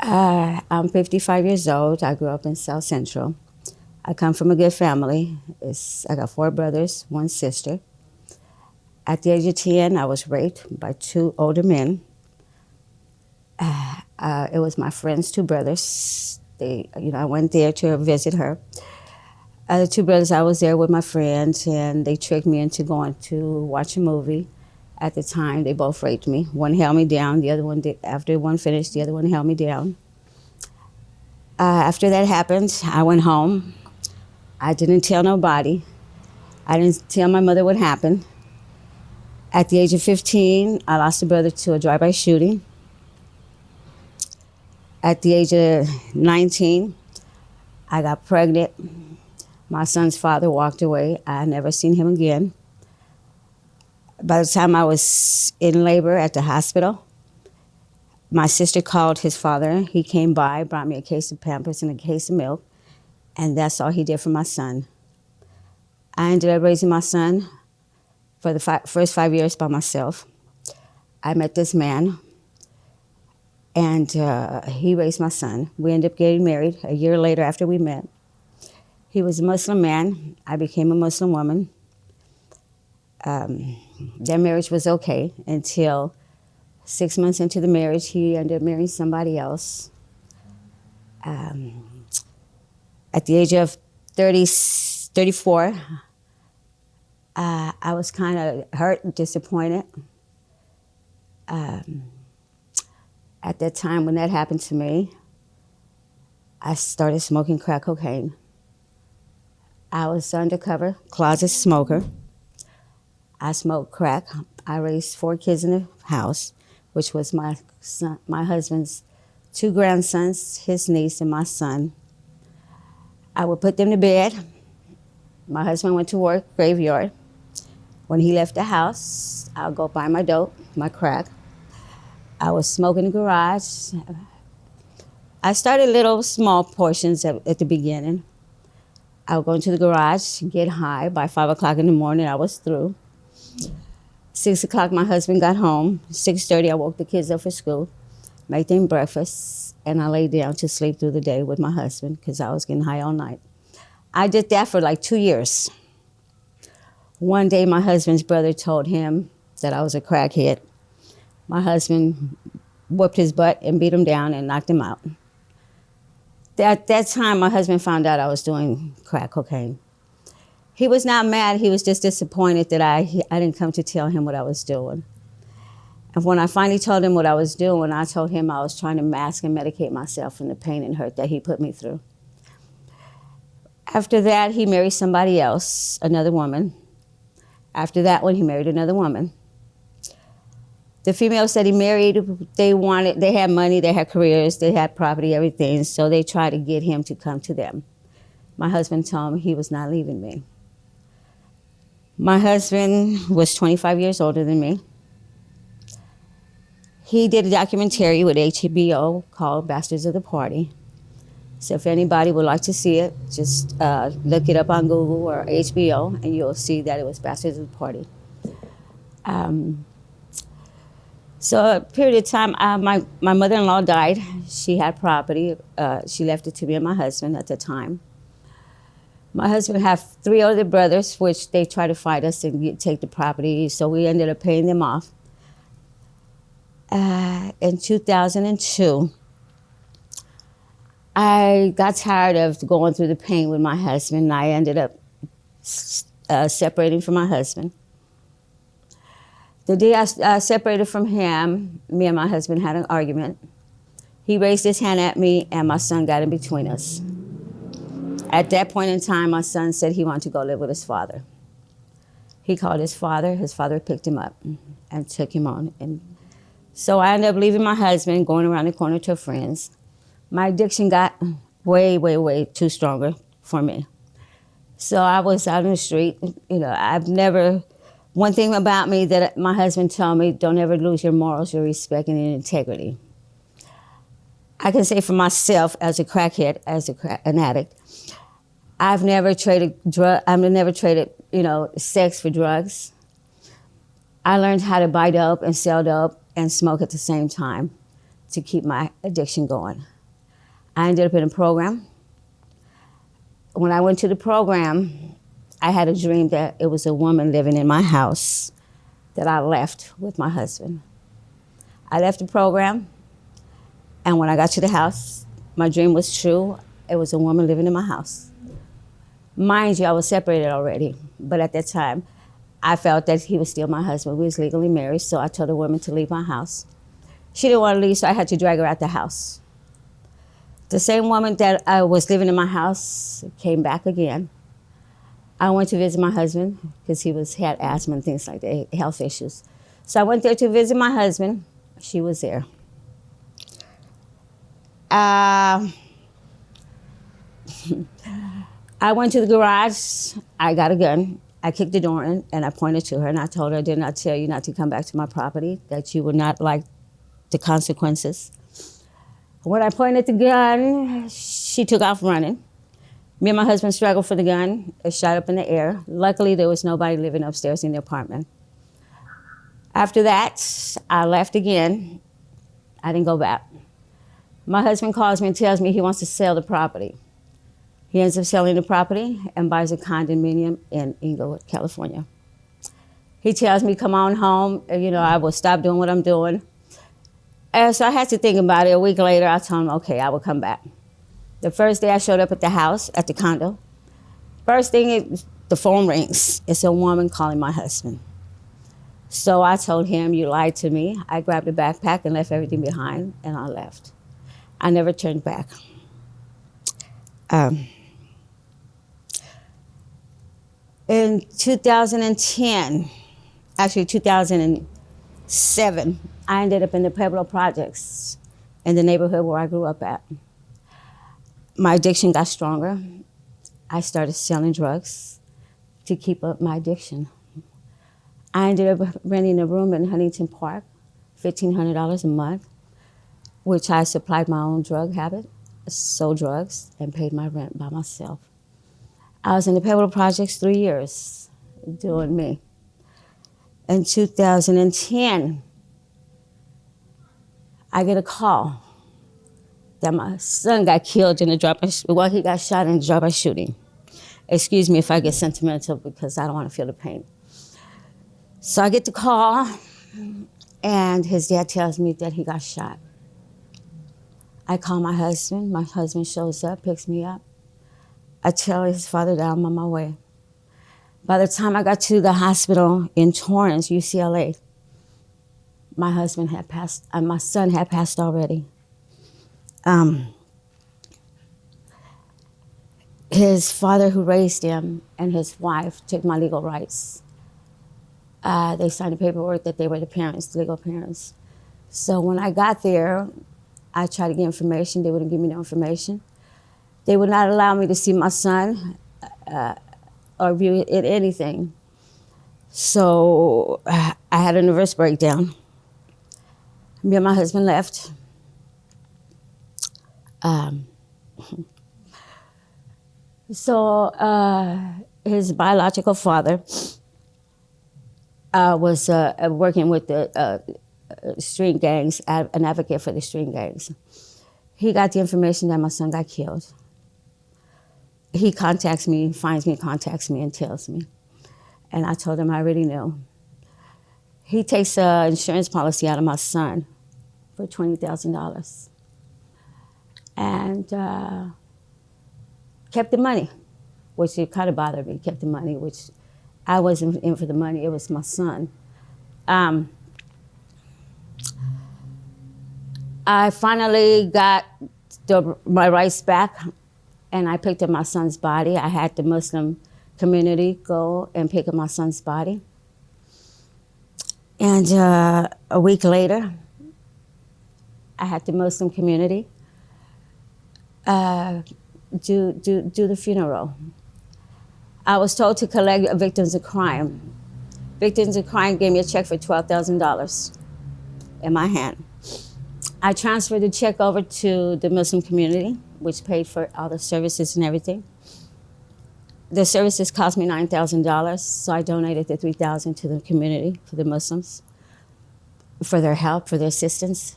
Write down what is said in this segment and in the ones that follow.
I'm 55 years old. I grew up in South Central. I come from a good family. I got 4 brothers, 1 sister. At the age of 10, I was raped by 2 older men. It was my friend's 2 brothers. I went there to visit her. The 2 brothers, I was there with my friends, and they tricked me into going to watch a movie. At the time, they both raped me. One held me down. The other one did. After one finished, the other one held me down. After that happened, I went home. I didn't tell nobody. I didn't tell my mother what happened. At the age of 15, I lost a brother to a drive-by shooting. At the age of 19, I got pregnant. My son's father walked away. I never seen him again. By the time I was in labor at the hospital, my sister called his father. He came by, brought me a case of Pampers and a case of milk, and that's all he did for my son. I ended up raising my son for the first 5 years by myself. I met this man, and he raised my son. We ended up getting married a year later after we met. He was a Muslim man. I became a Muslim woman. Their marriage was okay until 6 months into the marriage, he ended up marrying somebody else. At the age of 34, I was kind of hurt and disappointed. At that time when that happened to me, I started smoking crack cocaine. I was undercover closet smoker. I smoked crack. I raised 4 kids in the house, which was my husband's 2 grandsons, his niece, and my son. I would put them to bed. My husband went to work, graveyard. When he left the house, I would go buy my dope, my crack. I would smoke in the garage. I started little small portions at the beginning. I would go into the garage, get high. By 5 o'clock in the morning, I was through. 6 o'clock, my husband got home. 6:30, I woke the kids up for school, made them breakfast, and I laid down to sleep through the day with my husband because I was getting high all night. I did that for like 2 years. One day, my husband's brother told him that I was a crackhead. My husband whooped his butt and beat him down and knocked him out. At that time, my husband found out I was doing crack cocaine. He was not mad. He was just disappointed that I didn't come to tell him what I was doing. And when I finally told him what I was doing, I told him I was trying to mask and medicate myself from the pain and hurt that he put me through. After that, he married somebody else, another woman. After that one, he married another woman. The females that he married, they had money, they had careers, they had property, everything, so they tried to get him to come to them. My husband told me he was not leaving me. My husband was 25 years older than me. He did a documentary with HBO called Bastards of the Party. So if anybody would like to see it, just look it up on Google or HBO, and you'll see that it was Bastards of the Party. So a period of time, my mother-in-law died. She had property. She left it to me and my husband at the time. My husband had 3 older brothers, which they tried to fight us and take the property, so we ended up paying them off. In 2002, I got tired of going through the pain with my husband, and I ended up separating from my husband. The day I separated from him, me and my husband had an argument. He raised his hand at me, and my son got in between us. At that point in time, my son said he wanted to go live with his father. He called his father picked him up and took him on. And so I ended up leaving my husband, going around the corner to friends. My addiction got way, way, way too stronger for me. So I was out in the street. One thing about me that my husband told me, don't ever lose your morals, your respect, and your integrity. I can say for myself as a crackhead, an addict, I've never traded sex for drugs. I learned how to buy dope and sell dope and smoke at the same time to keep my addiction going. I ended up in a program. When I went to the program, I had a dream that it was a woman living in my house that I left with my husband. I left the program, and when I got to the house, my dream was true. It was a woman living in my house. Mind you, I was separated already, but at that time, I felt that he was still my husband. We was legally married, so I told the woman to leave my house. She didn't want to leave, so I had to drag her out the house. The same woman that I was living in my house came back again. I went to visit my husband because he had asthma and things like that, health issues. So I went there to visit my husband. She was there. I went to the garage. I got a gun. I kicked the door in, and I pointed to her, and I told her, did not tell you not to come back to my property, that you would not like the consequences. When I pointed the gun, she took off running. Me and my husband struggled for the gun. It shot up in the air. Luckily, there was nobody living upstairs in the apartment. After that, I left again. I didn't go back. My husband calls me and tells me he wants to sell the property. He ends up selling the property and buys a condominium in Inglewood, California. He tells me, come on home. I will stop doing what I'm doing. And so I had to think about it. A week later, I told him, okay, I will come back. The first day I showed up at the house, at the condo, first thing, the phone rings. It's a woman calling my husband. So I told him, you lied to me. I grabbed a backpack and left everything behind, and I left. I never turned back. In 2010, actually 2007, I ended up in the Pueblo Projects in the neighborhood where I grew up at. My addiction got stronger. I started selling drugs to keep up my addiction. I ended up renting a room in Huntington Park, $1,500 a month, which I supplied my own drug habit, sold drugs, and paid my rent by myself. I was in the Pueblo Projects 3 years doing me. In 2010, I get a call that my son got killed in a he got shot in a drive-by shooting. Excuse me if I get sentimental because I don't want to feel the pain. So I get the call, and his dad tells me that he got shot. I call my husband shows up, picks me up. I tell his father that I'm on my way. By the time I got to the hospital in Torrance, UCLA, my husband had passed, and my son had passed already. His father who raised him and his wife took my legal rights. They signed the paperwork that they were the parents, the legal parents. So when I got there, I tried to get information. They wouldn't give me no information. They would not allow me to see my son or view it anything. So I had a nervous breakdown. Me and my husband left. His biological father was working with the street gangs, an advocate for the street gangs. He got the information that my son got killed. He contacts me, contacts me, and tells me. And I told him I already knew. He takes an insurance policy out of my son for $20,000 and kept the money, which it kind of bothered me, kept the money, which I wasn't in for the money, it was my son. I finally got my rights back, and I picked up my son's body. I had the Muslim community go and pick up my son's body. And a week later, I had the Muslim community do the funeral. I was told to collect victims of crime. Victims of crime gave me a check for $12,000 in my hand. I transferred the check over to the Muslim community, which paid for all the services and everything. The services cost me $9,000, so I donated the $3,000 to the community, for the Muslims, for their help, for their assistance.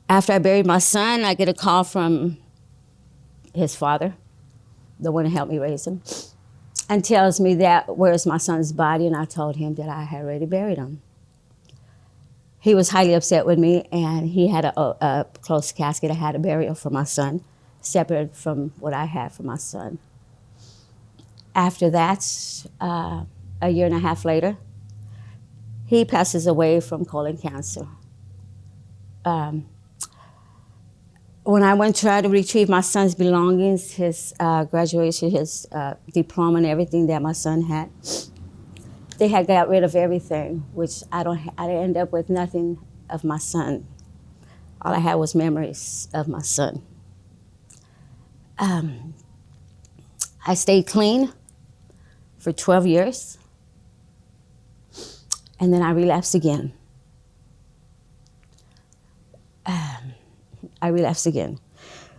After I buried my son, I get a call from his father, the one who helped me raise him, and tells me that where's my son's body, and I told him that I had already buried him. He was highly upset with me, and he had a closed casket. I had a burial for my son, separate from what I had for my son. After that, a year and a half later, he passes away from colon cancer. When I went to try to retrieve my son's belongings, his graduation, his diploma and everything that my son had, they had got rid of everything, which I ended up with nothing of my son. All I had was memories of my son. I stayed clean for 12 years, and then I relapsed again.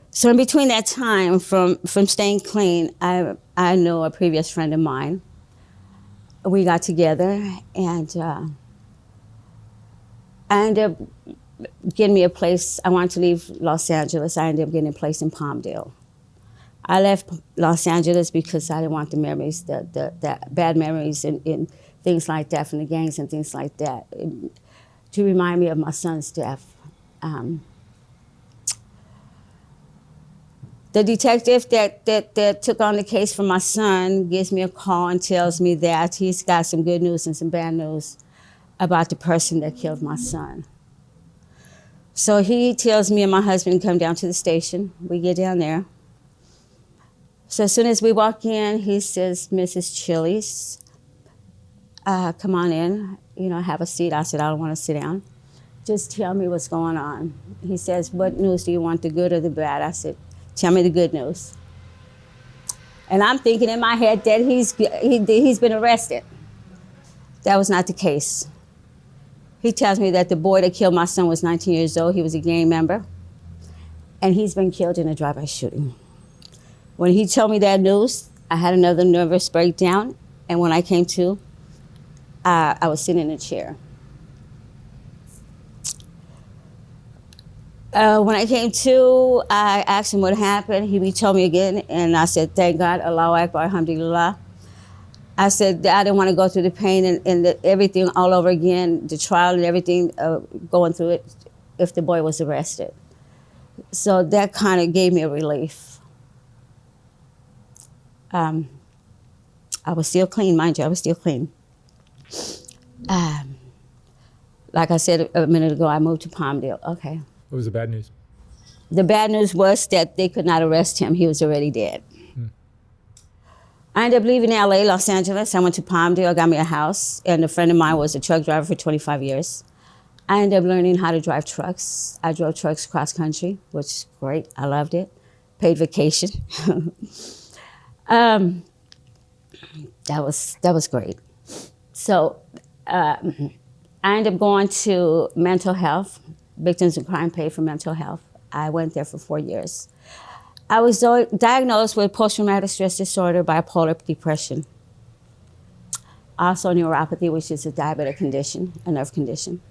So in between that time, from staying clean, I know a previous friend of mine. We got together, and I ended up getting me a place. I wanted to leave Los Angeles. I ended up getting a place in Palmdale. I left Los Angeles because I didn't want the memories, the bad memories and things like that from the gangs and things like that, to remind me of my son's death. The detective that took on the case for my son gives me a call and tells me that he's got some good news and some bad news about the person that killed my son. So he tells me and my husband to come down to the station. We get down there. So as soon as we walk in, he says, "Mrs. Chili's, come on in, have a seat." I said, "I don't want to sit down. Just tell me what's going on." He says, "What news do you want, the good or the bad?" I said, "Tell me the good news." And I'm thinking in my head that he's been arrested. That was not the case. He tells me that the boy that killed my son was 19 years old. He was a gang member, and he's been killed in a drive-by shooting. When he told me that news, I had another nervous breakdown, and when I came to, I was sitting in a chair. When I came to, I asked him what happened. He told me again, and I said, "Thank God, Allahu Akbar, Alhamdulillah." I said I didn't want to go through the pain and everything all over again, the trial and everything, going through it, if the boy was arrested. So that kind of gave me a relief. I was still clean, mind you, I was still clean. Like I said a minute ago, I moved to Palmdale. Okay. What was the bad news? The bad news was that they could not arrest him. He was already dead. I ended up leaving LA, Los Angeles. I went to Palmdale, got me a house, and a friend of mine was a truck driver for 25 years. I ended up learning how to drive trucks. I drove trucks cross country, which is great. I loved it. Paid vacation. That was great. So I ended up going to mental health. Victims of Crime Pay for Mental Health. I went there for 4 years. I was diagnosed with post-traumatic stress disorder, bipolar depression. Also neuropathy, which is a diabetic condition, a nerve condition,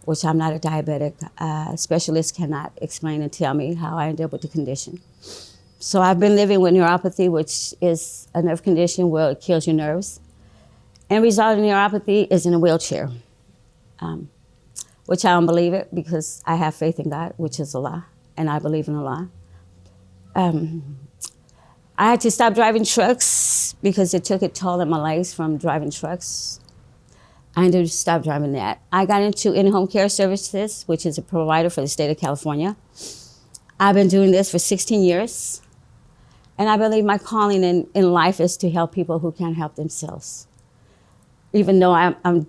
which I'm not a diabetic. Specialists cannot explain and tell me how I ended up with the condition. So I've been living with neuropathy, which is a nerve condition where it kills your nerves. And result of neuropathy is in a wheelchair. Which I don't believe it because I have faith in God, which is Allah, and I believe in Allah. I had to stop driving trucks because it took a toll on my legs from driving trucks. I ended up stop driving that. I got into in-home care services, which is a provider for the state of California. I've been doing this for 16 years, and I believe my calling in life is to help people who can't help themselves. Even though I'm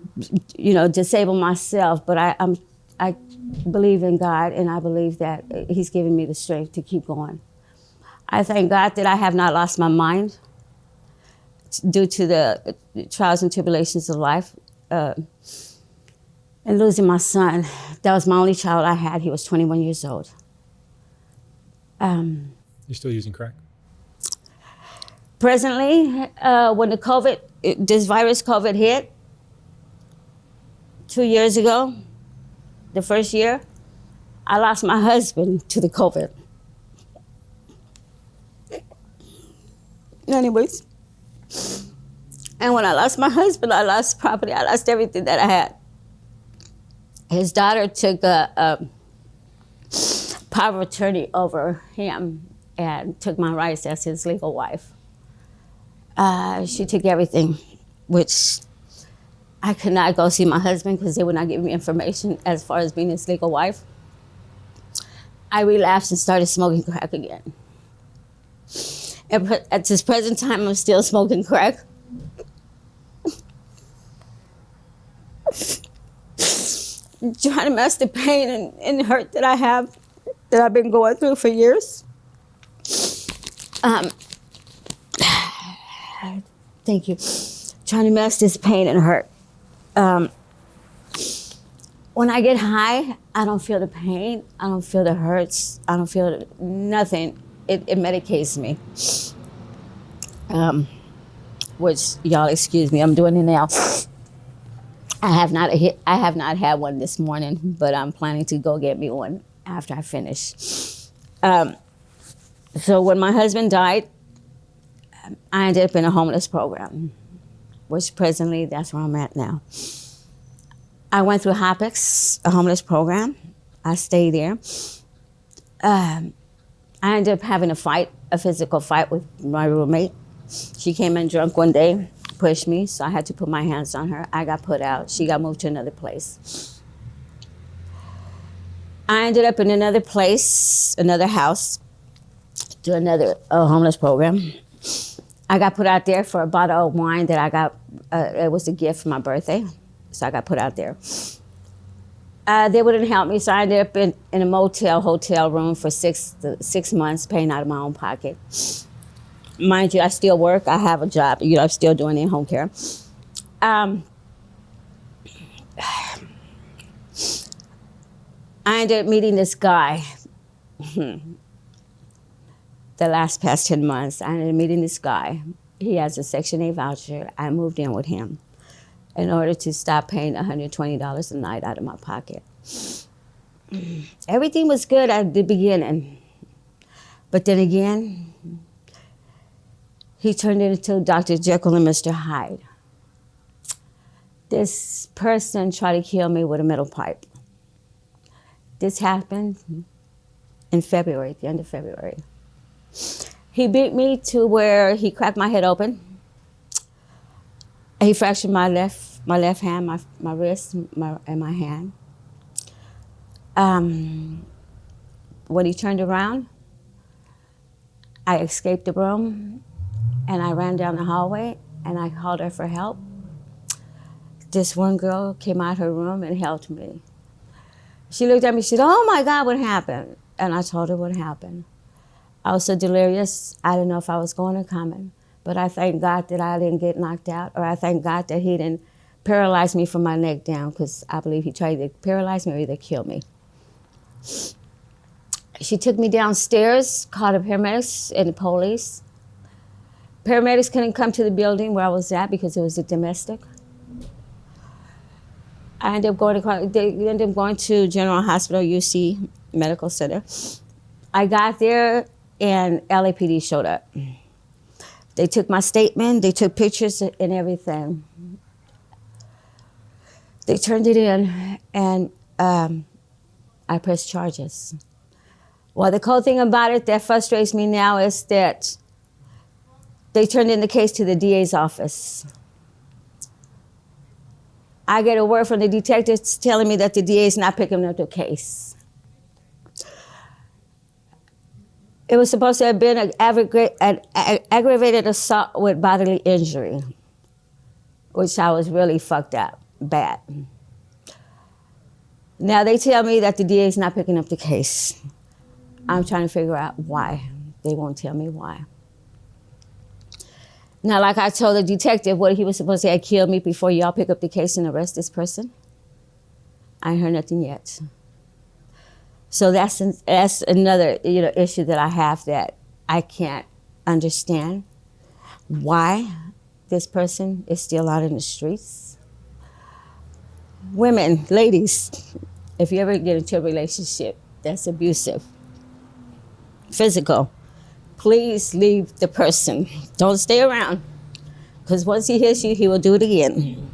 disabled myself, but I believe in God, and I believe that He's given me the strength to keep going. I thank God that I have not lost my mind due to the trials and tribulations of life. And losing my son, that was my only child I had. He was 21 years old. You're still using crack? Presently, when this virus COVID hit 2 years ago, the first year, I lost my husband to the COVID. Anyways, and when I lost my husband, I lost property. I lost everything that I had. His daughter took a power of attorney over him and took my rights as his legal wife. She took everything, which I could not go see my husband because they would not give me information as far as being his legal wife. I relapsed and started smoking crack again. At this present time, I'm still smoking crack. Trying to mask the pain and hurt that I have, that I've been going through for years. Thank you. Trying to mask this pain and hurt. When I get high, I don't feel the pain. I don't feel the hurts. I don't feel nothing. It medicates me. Which, y'all excuse me, I'm doing it now. I have not had one this morning, but I'm planning to go get me one after I finish. So when my husband died, I ended up in a homeless program, which presently that's where I'm at now. I went through HOPEX, a homeless program. I stayed there. I ended up having a physical fight with my roommate. She came in drunk one day, pushed me, so I had to put my hands on her. I got put out. She got moved to another place. I ended up in another place, another house, to another homeless program. I got put out there for a bottle of wine that I got, it was a gift for my birthday, so I got put out there. They wouldn't help me, so I ended up in a hotel room for 6 months, paying out of my own pocket. Mind you, I still work. I have a job. I'm still doing in-home care. I ended up meeting this guy. The past 10 months, I ended up meeting this guy. He has a Section 8 voucher. I moved in with him in order to stop paying $120 a night out of my pocket. Everything was good at the beginning. But then again, he turned into Dr. Jekyll and Mr. Hyde. This person tried to kill me with a metal pipe. This happened in February, at the end of February. He beat me to where he cracked my head open. He fractured my left hand, my wrist, and my hand. When he turned around, I escaped the room. And I ran down the hallway and I called her for help. This one girl came out her room and helped me. She looked at me, she said, "Oh my God, what happened?" And I told her what happened. I was so delirious, I didn't know if I was going or coming. But I thank God that I didn't get knocked out, or I thank God that he didn't paralyze me from my neck down, because I believe he tried to paralyze me or either kill me. She took me downstairs, called the paramedics and the police. Paramedics couldn't come to the building where I was at because it was a domestic. They ended up going to General Hospital, UC Medical Center. I got there and LAPD showed up. They took my statement, they took pictures and everything. They turned it in and I pressed charges. Well, the cool thing about it that frustrates me now is that they turned in the case to the DA's office. I get a word from the detectives telling me that the DA is not picking up the case. It was supposed to have been an aggravated assault with bodily injury, which I was really fucked up, bad. Now they tell me that the DA is not picking up the case. I'm trying to figure out why. They won't tell me why. Now, like I told the detective, what he was supposed to have killed me before y'all pick up the case and arrest this person. I ain't heard nothing yet. So that's another issue that I have, that I can't understand why this person is still out in the streets. Women, ladies, if you ever get into a relationship that's abusive, physical, please leave the person. Don't stay around, because once he hits you, he will do it again.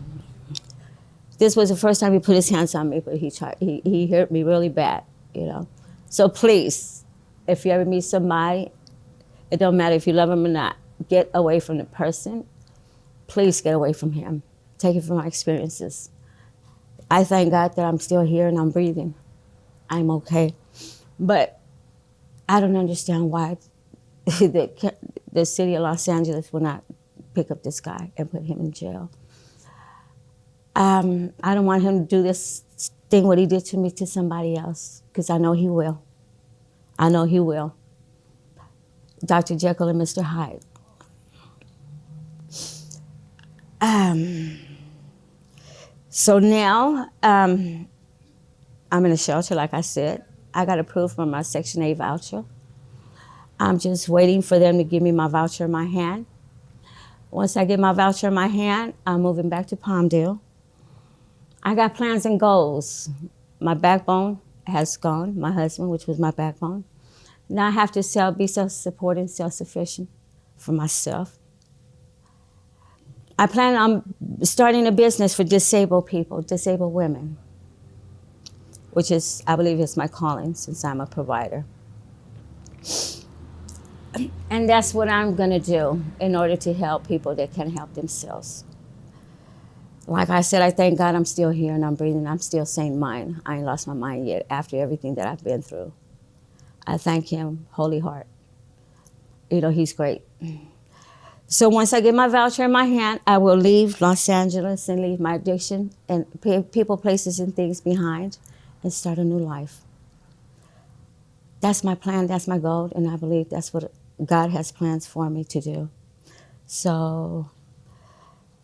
This was the first time he put his hands on me, but he hurt me really bad, you know. So please, if you ever meet somebody, it don't matter if you love him or not, get away from the person. Please get away from him. Take it from my experiences. I thank God that I'm still here and I'm breathing. I'm okay. But I don't understand why the city of Los Angeles will not pick up this guy and put him in jail. I don't want him to do this thing, what he did to me, to somebody else, because I know he will. I know he will. Dr. Jekyll and Mr. Hyde. So now I'm in a shelter, like I said. I got approved for my Section 8 voucher. I'm just waiting for them to give me my voucher in my hand. Once I get my voucher in my hand, I'm moving back to Palmdale. I got plans and goals. My backbone has gone, my husband, which was my backbone. Now I have to be self-supporting, self-sufficient for myself. I plan on starting a business for disabled people, disabled women, which is, I believe, is my calling since I'm a provider. And that's what I'm gonna do in order to help people that can help themselves. Like I said, I thank God I'm still here and I'm breathing. I'm still sane mind. I ain't lost my mind yet after everything that I've been through. I thank him, Holy Heart. You know, he's great. So once I get my voucher in my hand, I will leave Los Angeles and leave my addiction and people, places, and things behind and start a new life. That's my plan, that's my goal, and I believe that's what God has plans for me to do. So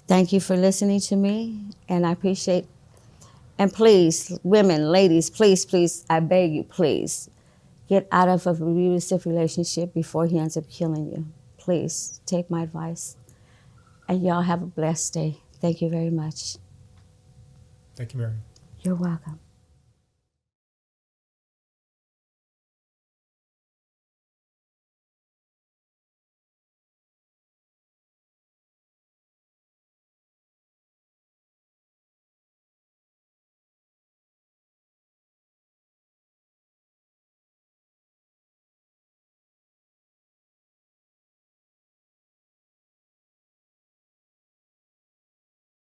thank you for listening to me, and I appreciate, and please, women, ladies, please, please, I beg you, please, get out of a abusive relationship before he ends up killing you. Please, take my advice. And y'all have a blessed day. Thank you very much. Thank you, Miriam. You're welcome.